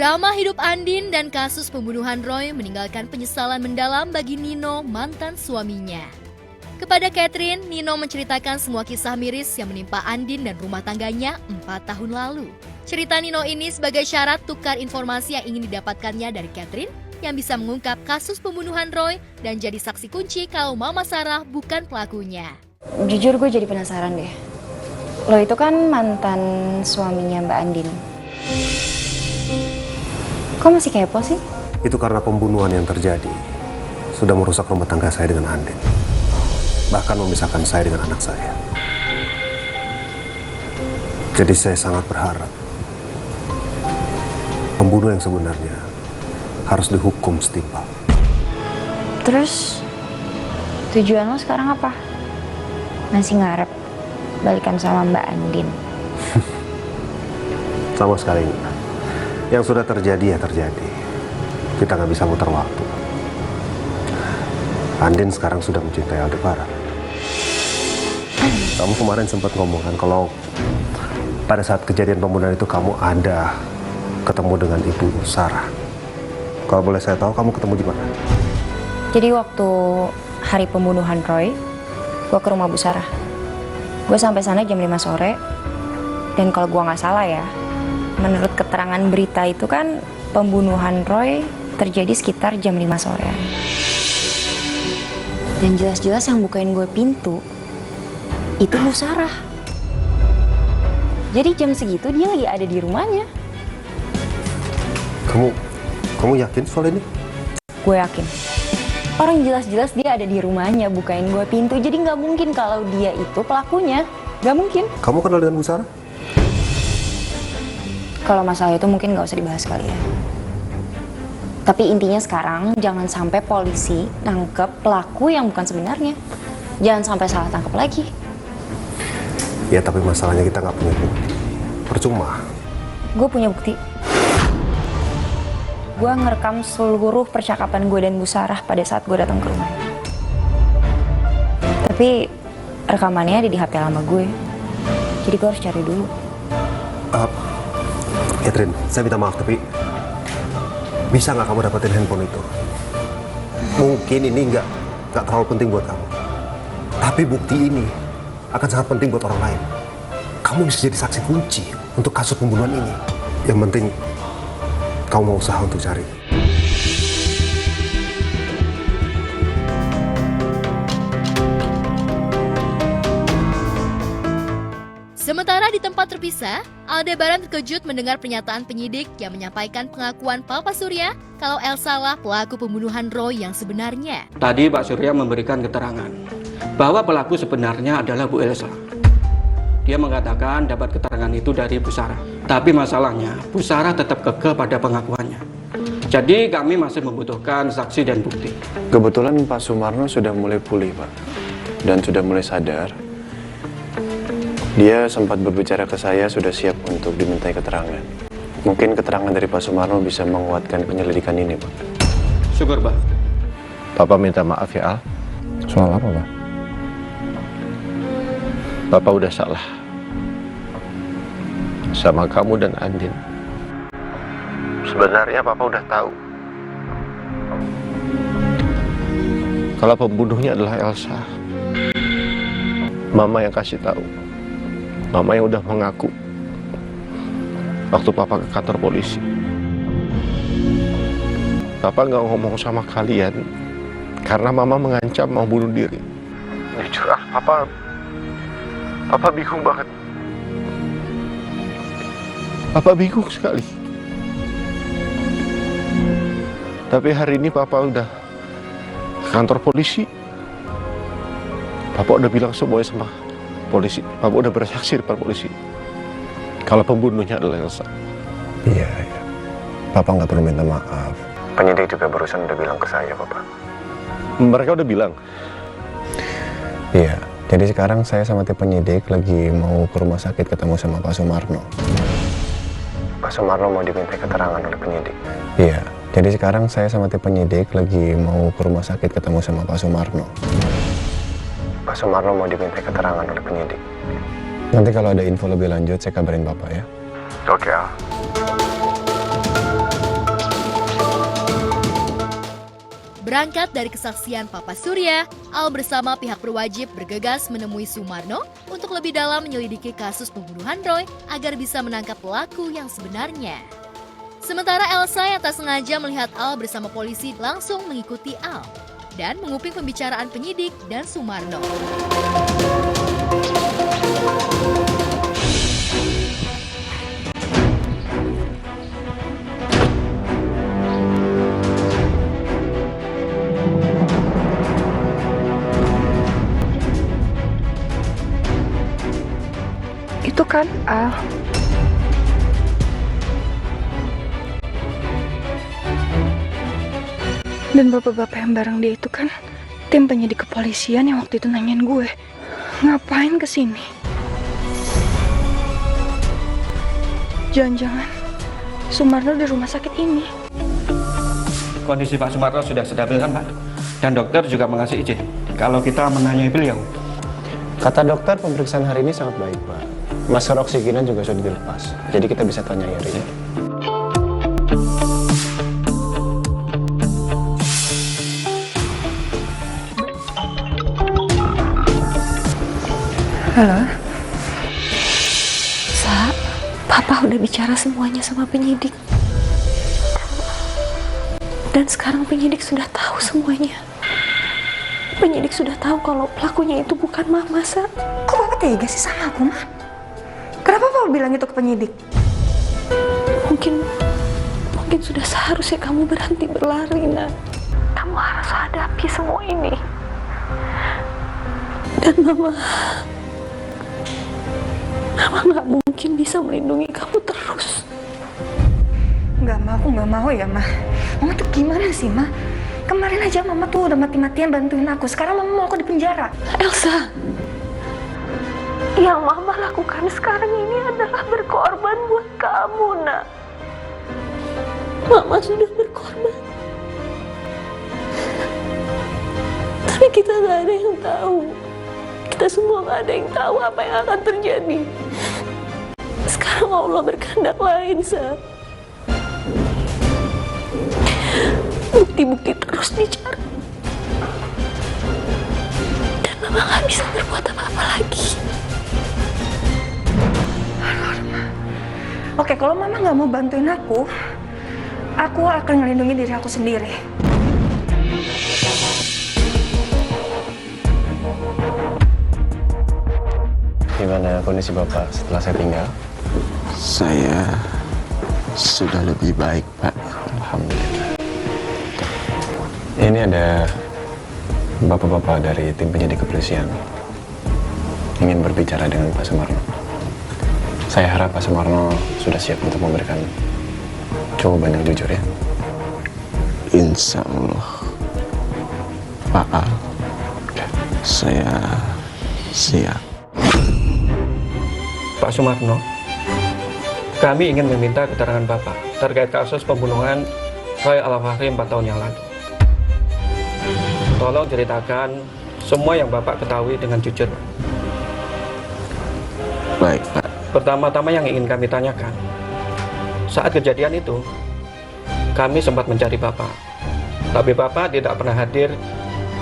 Drama hidup Andin dan kasus pembunuhan Roy meninggalkan penyesalan mendalam bagi Nino, mantan suaminya. Kepada Catherine, Nino menceritakan semua kisah miris yang menimpa Andin dan rumah tangganya 4 tahun lalu. Cerita Nino ini sebagai syarat tukar informasi yang ingin didapatkannya dari Catherine yang bisa mengungkap kasus pembunuhan Roy dan jadi saksi kunci kalau Mama Sarah bukan pelakunya. Jujur gue jadi penasaran deh. Lo itu kan mantan suaminya Mbak Andin. Kok masih kepo sih? Itu karena pembunuhan yang terjadi sudah merusak rumah tangga saya dengan Andin. Bahkan memisahkan saya dengan anak saya. Jadi saya sangat berharap pembunuh yang sebenarnya harus dihukum setimpal. Terus tujuan lo sekarang apa? Masih ngarep balikan sama Mbak Andin? Sama sekali enggak. Yang sudah terjadi ya terjadi. Kita nggak bisa muter waktu. Andin sekarang sudah mencintai Aldebaran. Kamu kemarin sempat ngomong kan kalau pada saat kejadian pembunuhan itu kamu ada ketemu dengan Ibu Sarah. Kalau boleh saya tahu kamu ketemu di mana? Jadi waktu hari pembunuhan Roy, gue ke rumah Bu Sarah. Gue sampai sana jam 5 sore. Dan kalau gue nggak salah ya, menurut keterangan berita itu kan pembunuhan Roy terjadi sekitar jam 5 sore. Dan jelas-jelas yang bukain gue pintu itu Bu Sarah. Jadi jam segitu dia lagi ada di rumahnya. Kamu yakin soal ini? Gue yakin. Orang jelas-jelas dia ada di rumahnya bukain gue pintu. Jadi nggak mungkin kalau dia itu pelakunya. Nggak mungkin. Kamu kenal dengan Bu Sarah? Kalau masalah itu mungkin nggak usah dibahas kali ya. Tapi intinya sekarang jangan sampai polisi nangkep pelaku yang bukan sebenarnya. Jangan sampai salah tangkap lagi. Ya tapi masalahnya kita nggak punya bukti. Percuma. Gue punya bukti. Gue ngerekam seluruh percakapan gue dan Bu Sarah pada saat gue datang ke rumah. Tapi rekamannya ada di HP lama gue. Jadi gue harus cari dulu. Catherine, saya minta maaf tapi bisa nggak kamu dapetin handphone itu? Mungkin ini nggak terlalu penting buat kamu. Tapi bukti ini akan sangat penting buat orang lain. Kamu bisa jadi saksi kunci untuk kasus pembunuhan ini. Yang penting kamu mau usaha untuk cari. Sementara di tempat terpisah, Aldebaran terkejut mendengar pernyataan penyidik yang menyampaikan pengakuan Papa Surya kalau Elsa lah pelaku pembunuhan Roy yang sebenarnya. Tadi Pak Surya memberikan keterangan bahwa pelaku sebenarnya adalah Bu Elsa. Dia mengatakan dapat keterangan itu dari Bu Sarah. Tapi masalahnya, Bu Sarah tetap kekeh pada pengakuannya. Jadi kami masih membutuhkan saksi dan bukti. Kebetulan Pak Sumarno sudah mulai pulih, Pak. Dan sudah mulai sadar. Dia sempat berbicara ke saya sudah siap untuk dimintai keterangan. Mungkin keterangan dari Pak Sumarno bisa menguatkan penyelidikan ini, Pak. Syukur, Pak. Papa minta maaf ya, Al. Soal apa, Pak? Papa udah salah sama kamu dan Andin. Sebenarnya Papa udah tahu kalau pembunuhnya adalah Elsa. Mama yang kasih tahu. Mama yang udah mengaku waktu Papa ke kantor polisi. Papa nggak ngomong sama kalian karena Mama mengancam mau bunuh diri. Jujur, Papa bingung banget. Papa bingung sekali. Tapi hari ini Papa udah ke kantor polisi. Papa udah bilang semuanya sama polisi. Papa udah bersaksi di depan polisi kalau pembunuhnya adalah Elsa. Iya. Papa nggak perlu minta maaf. Penyidik juga barusan udah bilang ke saya, Papa. Mereka udah bilang. Iya. Jadi sekarang saya sama tim penyidik lagi mau ke rumah sakit ketemu sama Pak Sumarno. Pak Sumarno mau diminta keterangan oleh penyidik. Iya. Jadi sekarang saya sama tim penyidik lagi mau ke rumah sakit ketemu sama Pak Sumarno. Pak Sumarno mau diminta keterangan oleh penyidik. Nanti kalau ada info lebih lanjut saya kabarin Bapak ya. Oke, Al. Berangkat dari kesaksian Papa Surya, Al bersama pihak berwajib bergegas menemui Sumarno untuk lebih dalam menyelidiki kasus pembunuhan Roy agar bisa menangkap pelaku yang sebenarnya. Sementara Elsa yang tak sengaja melihat Al bersama polisi langsung mengikuti Al dan menguping pembicaraan penyidik dan Sumarno. Itu kan Al. Dan bapak-bapak yang bareng dia itu kan tim penyidik kepolisian yang waktu itu nanyain gue ngapain kesini. Jangan-jangan Sumarno di rumah sakit ini. Kondisi Pak Sumarno sudah stabil kan Pak? Dan dokter juga mengasih izin kalau kita menanyai beliau. Kata dokter pemeriksaan hari ini sangat baik, Pak. Masker oksigenan juga sudah dilepas, jadi kita bisa tanya hari ini. Halo? Sa, Papa udah bicara semuanya sama penyidik. Dan sekarang penyidik sudah tahu semuanya. Penyidik sudah tahu kalau pelakunya itu bukan Mama, Sa. Kok Papa tega sih sama aku, Ma? Kenapa Papa bilang itu ke penyidik? Mungkin sudah seharusnya kamu berhenti berlari, Nak. Kamu harus hadapi semua ini. Dan Mama nggak mungkin bisa melindungi kamu terus. Nggak, Ma. Aku nggak mau ya, Ma. Mama tuh gimana sih, Ma? Kemarin aja Mama tuh udah mati-matian bantuin aku. Sekarang Mama mau aku di penjara. Elsa, yang Mama lakukan sekarang ini adalah berkorban buat kamu, Nak. Mama sudah berkorban. Tapi kita nggak ada yang tahu. Kita semua nggak ada yang tahu apa yang akan terjadi. Sekarang Allah berkehendak lain, Sa. Bukti-bukti terus dicari. Dan Mama nggak bisa berbuat apa-apa lagi. Oke, kalau Mama nggak mau bantuin aku akan ngelindungi diri aku sendiri. Gimana kondisi Bapak setelah saya tinggal? Saya sudah lebih baik, Pak. Alhamdulillah. Ini ada bapak-bapak dari tim penyidik kepolisian ingin berbicara dengan Pak Sumarno. Saya harap Pak Sumarno sudah siap untuk memberikan jawaban yang jujur ya. Insya Allah, Pak Al, saya siap. Pak Sumarno, kami ingin meminta keterangan Bapak terkait kasus pembunuhan Roy Al-Fahri 4 tahun yang lalu. Tolong ceritakan semua yang Bapak ketahui dengan jujur. Baik, Pak. Pertama-tama yang ingin kami tanyakan, saat kejadian itu, kami sempat mencari Bapak. Tapi Bapak tidak pernah hadir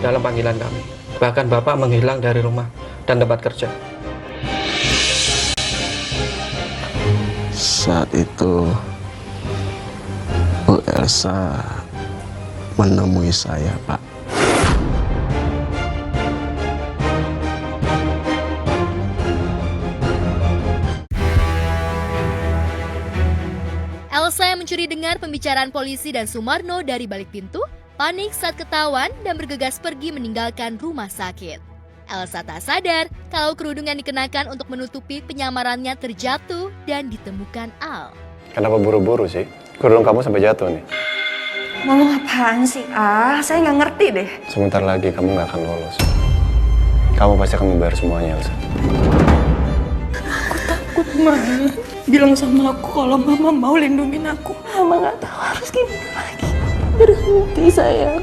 dalam panggilan kami. Bahkan Bapak menghilang dari rumah dan tempat kerja. Saat itu Bu Elsa menemui saya, Pak. Elsa yang mencuri dengar pembicaraan polisi dan Sumarno dari balik pintu, panik saat ketahuan dan bergegas pergi meninggalkan rumah sakit. Elsa tak sadar kalau kerudung yang dikenakan untuk menutupi penyamarannya terjatuh dan ditemukan Al. Kenapa buru-buru sih? Kerudung kamu sampai jatuh nih. Ngomong apaan sih, Saya nggak ngerti deh. Sebentar lagi kamu nggak akan lolos. Kamu pasti akan membayar semuanya, Elsa. Aku takut, Ma. Bilang sama aku kalau Mama mau lindungin aku. Mama nggak tahu harus gimana lagi. Berhenti, sayang.